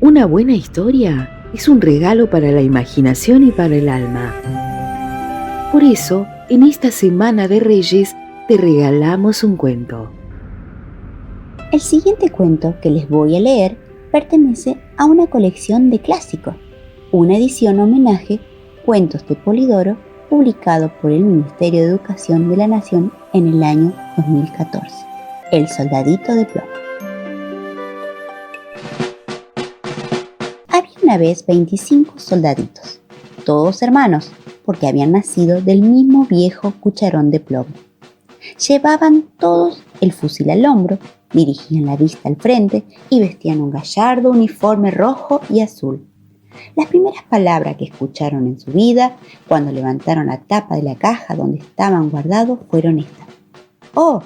Una buena historia es un regalo para la imaginación y para el alma. Por eso, en esta Semana de Reyes, te regalamos un cuento. El siguiente cuento que les voy a leer pertenece a una colección de clásicos, una edición homenaje Cuentos de Polidoro, publicado por el Ministerio de Educación de la Nación en el año 2014. El soldadito de plomo. Había una vez 25 soldaditos, todos hermanos, porque habían nacido del mismo viejo cucharón de plomo. Llevaban todos el fusil al hombro, dirigían la vista al frente y vestían un gallardo uniforme rojo y azul. Las primeras palabras que escucharon en su vida, cuando levantaron la tapa de la caja donde estaban guardados, fueron estas: ¡Oh,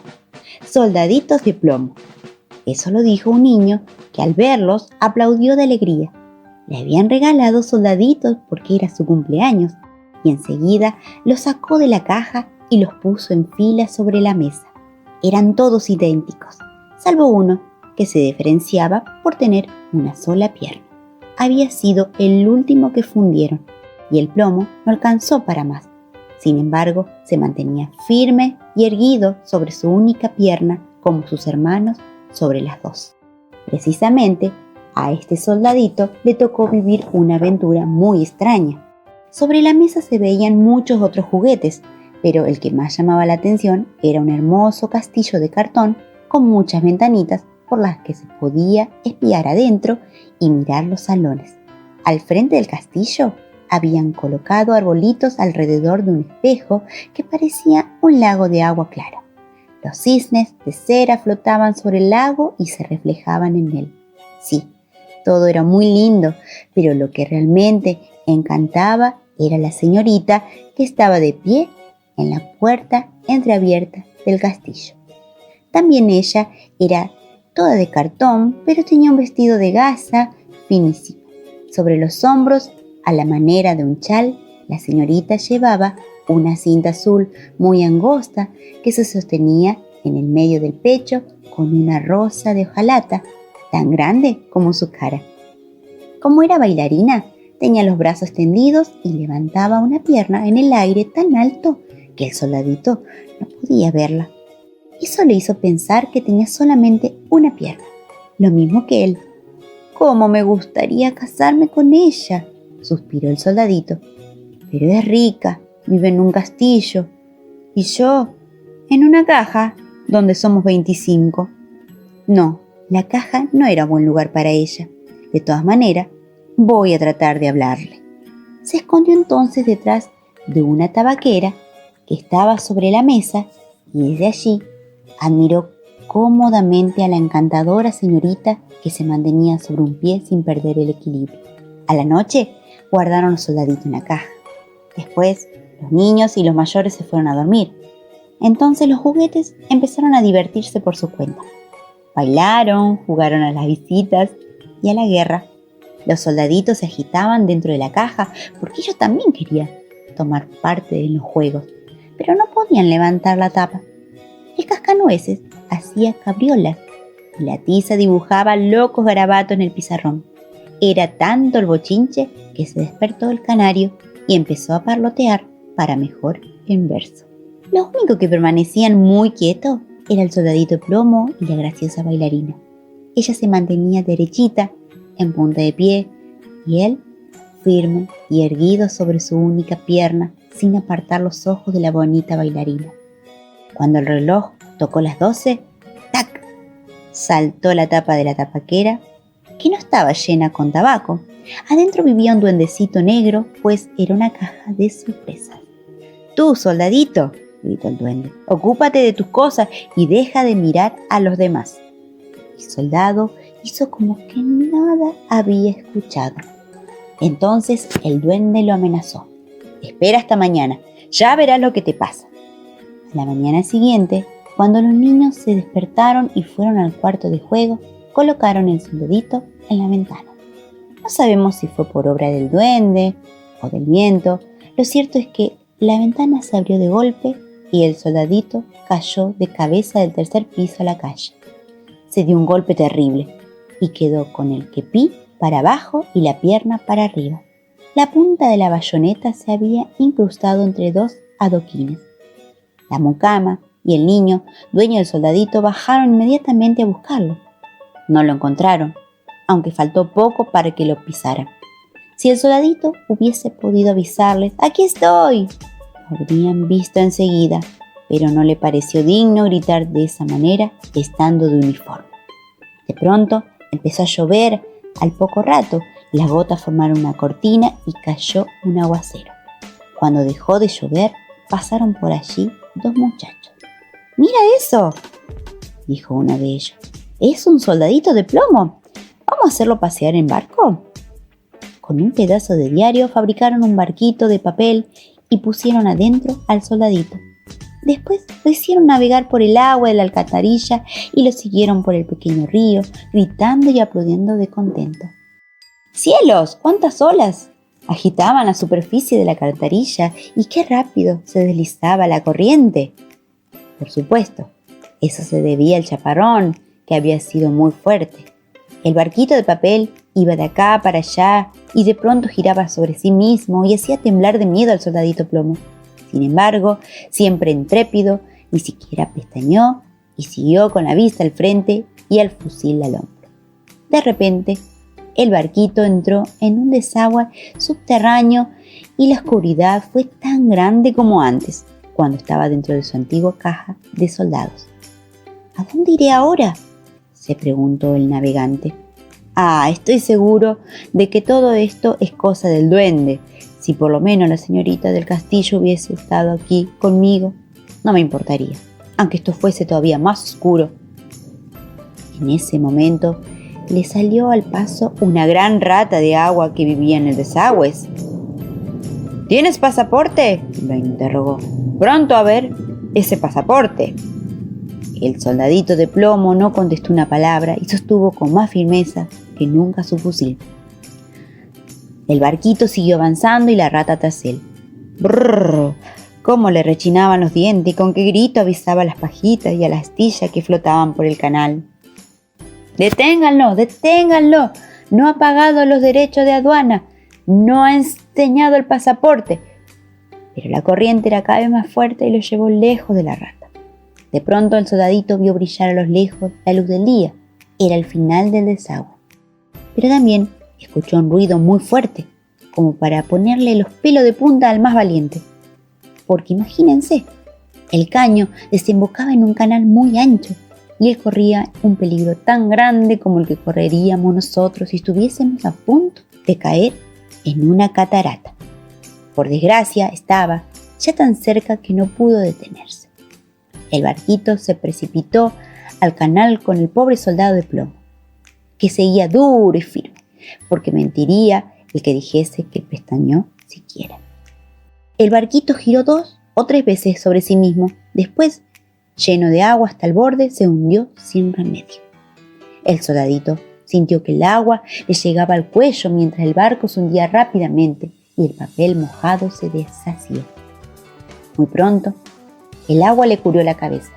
soldaditos de plomo! Eso lo dijo un niño que al verlos aplaudió de alegría. Le habían regalado soldaditos porque era su cumpleaños y enseguida los sacó de la caja y los puso en fila sobre la mesa. Eran todos idénticos, salvo uno que se diferenciaba por tener una sola pierna. Había sido el último que fundieron y el plomo no alcanzó para más. Sin embargo, se mantenía firme y erguido sobre su única pierna como sus hermanos sobre las dos. Precisamente, a este soldadito le tocó vivir una aventura muy extraña. Sobre la mesa se veían muchos otros juguetes, pero el que más llamaba la atención era un hermoso castillo de cartón con muchas ventanitas por las que se podía espiar adentro y mirar los salones. Al frente del castillo habían colocado arbolitos alrededor de un espejo que parecía un lago de agua clara. Los cisnes de cera flotaban sobre el lago y se reflejaban en él. Sí, todo era muy lindo, pero lo que realmente encantaba era la señorita que estaba de pie en la puerta entreabierta del castillo. También ella era toda de cartón, pero tenía un vestido de gasa finísimo. Sobre los hombros, a la manera de un chal, la señorita llevaba una cinta azul muy angosta que se sostenía en el medio del pecho con una rosa de hojalata tan grande como su cara. Como era bailarina, tenía los brazos tendidos y levantaba una pierna en el aire tan alto que el soldadito no podía verla. Eso le hizo pensar que tenía solamente una pierna, lo mismo que él. «¿Cómo me gustaría casarme con ella?», suspiró el soldadito. «Pero es rica, vive en un castillo, y yo en una caja donde somos 25. No, la caja no era buen lugar para ella. De todas maneras, voy a tratar de hablarle». Se escondió entonces detrás de una tabaquera que estaba sobre la mesa y desde allí admiró cómodamente a la encantadora señorita que se mantenía sobre un pie sin perder el equilibrio. A la noche guardaron los soldaditos en la caja. Después, los niños y los mayores se fueron a dormir. Entonces los juguetes empezaron a divertirse por su cuenta. Bailaron, jugaron a las visitas y a la guerra. Los soldaditos se agitaban dentro de la caja porque ellos también querían tomar parte en los juegos, pero no podían levantar la tapa. El cascanueces hacía cabriolas y la tiza dibujaba locos garabatos en el pizarrón. Era tanto el bochinche que se despertó el canario y empezó a parlotear para mejor en verso. Los únicos que permanecían muy quietos era el soldadito de plomo y la graciosa bailarina. Ella se mantenía derechita, en punta de pie, y él firme y erguido sobre su única pierna, sin apartar los ojos de la bonita bailarina. Cuando el reloj tocó las 12, ¡tac!, saltó la tapa de la tabaquera, que no estaba llena con tabaco. Adentro vivía un duendecito negro, pues era una caja de sorpresas. «Tú, soldadito», gritó el duende, «ocúpate de tus cosas y deja de mirar a los demás». El soldado hizo como que nada había escuchado. Entonces el duende lo amenazó: «Espera hasta mañana, ya verás lo que te pasa». A la mañana siguiente, cuando los niños se despertaron y fueron al cuarto de juego, colocaron el soldadito en la ventana. No sabemos si fue por obra del duende o del viento. Lo cierto es que la ventana se abrió de golpe y el soldadito cayó de cabeza del tercer piso a la calle. Se dio un golpe terrible y quedó con el quepí para abajo y la pierna para arriba. La punta de la bayoneta se había incrustado entre dos adoquines. La mucama y el niño, dueño del soldadito, bajaron inmediatamente a buscarlo. No lo encontraron, aunque faltó poco para que lo pisaran. Si el soldadito hubiese podido avisarles, ¡aquí estoy!, lo habrían visto enseguida, pero no le pareció digno gritar de esa manera estando de uniforme. De pronto empezó a llover al poco rato, las gotas formaron una cortina y cayó un aguacero. Cuando dejó de llover, pasaron por allí dos muchachos. ¡Mira eso!, dijo uno de ellos. ¡Es un soldadito de plomo! ¿Vamos a hacerlo pasear en barco? Con un pedazo de diario fabricaron un barquito de papel y pusieron adentro al soldadito. Después lo hicieron navegar por el agua de la alcantarilla y lo siguieron por el pequeño río, gritando y aplaudiendo de contento. ¡Cielos! ¡Cuántas olas! Agitaban la superficie de la alcantarilla y qué rápido se deslizaba la corriente. Por supuesto, eso se debía al chaparrón, que había sido muy fuerte. El barquito de papel iba de acá para allá y de pronto giraba sobre sí mismo y hacía temblar de miedo al soldadito plomo. Sin embargo, siempre intrépido, ni siquiera pestañeó y siguió con la vista al frente y el fusil al hombro. De repente, el barquito entró en un desagüe subterráneo y la oscuridad fue tan grande como antes, cuando estaba dentro de su antigua caja de soldados. ¿A dónde iré ahora?, se preguntó el navegante. Estoy seguro de que todo esto es cosa del duende. Si por lo menos la señorita del castillo hubiese estado aquí conmigo, no me importaría, aunque esto fuese todavía más oscuro. En ese momento le salió al paso una gran rata de agua que vivía en el desagüe. ¿Tienes pasaporte?, lo interrogó. Pronto a ver ese pasaporte. El soldadito de plomo no contestó una palabra y sostuvo con más firmeza que nunca su fusil. El barquito siguió avanzando y la rata tras él. ¡Brrr! Cómo le rechinaban los dientes y con qué grito avisaba a las pajitas y a las astillas que flotaban por el canal. ¡Deténganlo! ¡Deténganlo! No ha pagado los derechos de aduana. No ha enseñado el pasaporte. Pero la corriente era cada vez más fuerte y lo llevó lejos de la rata. De pronto el soldadito vio brillar a lo lejos la luz del día. Era el final del desagüe. Pero también escuchó un ruido muy fuerte, como para ponerle los pelos de punta al más valiente. Porque imagínense, el caño desembocaba en un canal muy ancho y él corría un peligro tan grande como el que correríamos nosotros si estuviésemos a punto de caer en una catarata. Por desgracia estaba ya tan cerca que no pudo detenerse. El barquito se precipitó al canal con el pobre soldado de plomo, que seguía duro y firme, porque mentiría el que dijese que pestañeó siquiera. El barquito giró 2 o 3 veces sobre sí mismo. Después, lleno de agua hasta el borde, se hundió sin remedio. El soldadito sintió que el agua le llegaba al cuello mientras el barco se hundía rápidamente y el papel mojado se deshacía. Muy pronto, el agua le cubrió la cabeza.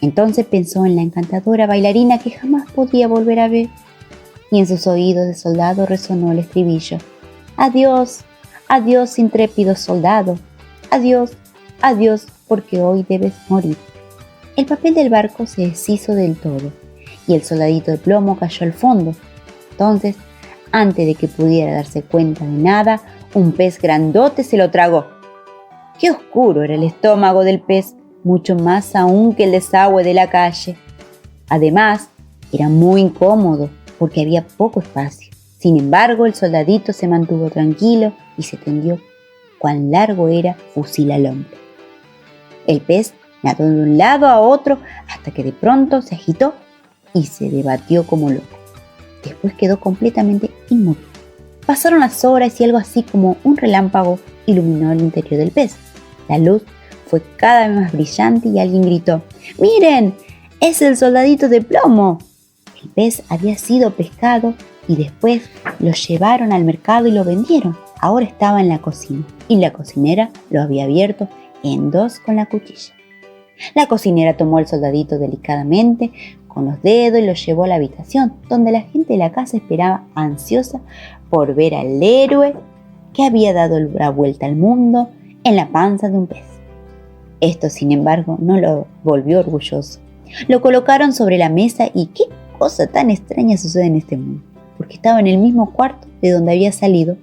Entonces pensó en la encantadora bailarina que jamás podría volver a ver, y en sus oídos de soldado resonó el estribillo: adiós, adiós, intrépido soldado, adiós, adiós, porque hoy debes morir. El papel del barco se deshizo del todo, y el soldadito de plomo cayó al fondo. Entonces, antes de que pudiera darse cuenta de nada, un pez grandote se lo tragó. Qué oscuro era el estómago del pez, mucho más aún que el desagüe de la calle. Además, era muy incómodo porque había poco espacio. Sin embargo, el soldadito se mantuvo tranquilo y se tendió cuán largo era fusil al hombro. El pez nadó de un lado a otro hasta que de pronto se agitó y se debatió como loco. Después quedó completamente inmóvil. Pasaron las horas y algo así como un relámpago iluminó el interior del pez. La luz fue cada vez más brillante y alguien gritó: ¡Miren! ¡Es el soldadito de plomo! El pez había sido pescado y después lo llevaron al mercado y lo vendieron. Ahora estaba en la cocina y la cocinera lo había abierto en 2 con la cuchilla. La cocinera tomó al soldadito delicadamente, con los dedos y lo llevó a la habitación, donde la gente de la casa esperaba ansiosa por ver al héroe que había dado la vuelta al mundo en la panza de un pez. Esto, sin embargo, no lo volvió orgulloso. Lo colocaron sobre la mesa y qué cosa tan extraña sucede en este mundo, porque estaba en el mismo cuarto de donde había salido.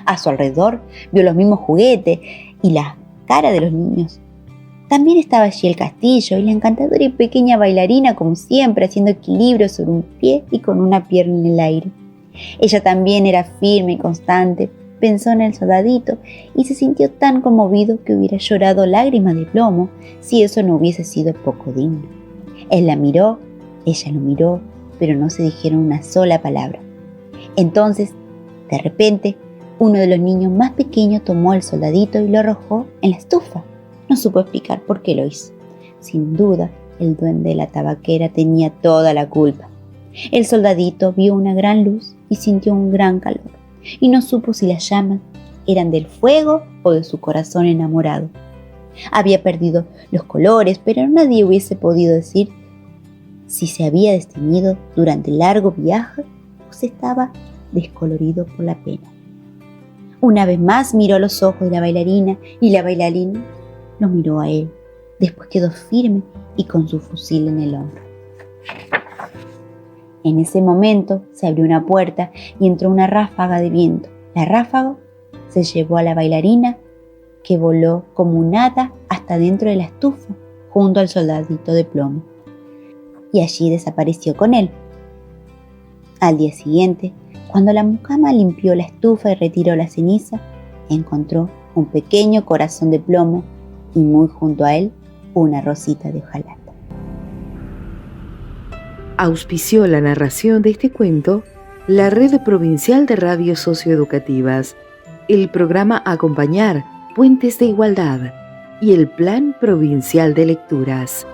A su alrededor vio los mismos juguetes y la cara de los niños. También estaba allí el castillo y la encantadora y pequeña bailarina, como siempre, haciendo equilibrio sobre un pie y con una pierna en el aire. Ella también era firme y constante. Pensó en el soldadito y se sintió tan conmovido que hubiera llorado lágrimas de plomo si eso no hubiese sido poco digno. Él la miró, ella lo miró, pero no se dijeron una sola palabra. Entonces, de repente, uno de los niños más pequeños tomó al soldadito y lo arrojó en la estufa. No supo explicar por qué lo hizo. Sin duda, el duende de la tabaquera tenía toda la culpa. El soldadito vio una gran luz y sintió un gran calor, y no supo si las llamas eran del fuego o de su corazón enamorado. Había perdido los colores, pero nadie hubiese podido decir si se había desteñido durante el largo viaje o si estaba descolorido por la pena. Una vez más miró a los ojos de la bailarina y la bailarina lo miró a él. Después quedó firme y con su fusil en el hombro. En ese momento se abrió una puerta y entró una ráfaga de viento. La ráfaga se llevó a la bailarina, que voló como un hada hasta dentro de la estufa, junto al soldadito de plomo, y allí desapareció con él. Al día siguiente, cuando la mucama limpió la estufa y retiró la ceniza, encontró un pequeño corazón de plomo y muy junto a él una rosita de hojalata. Auspició la narración de este cuento la Red Provincial de Radios Socioeducativas, el programa Acompañar Puentes de Igualdad y el Plan Provincial de Lecturas.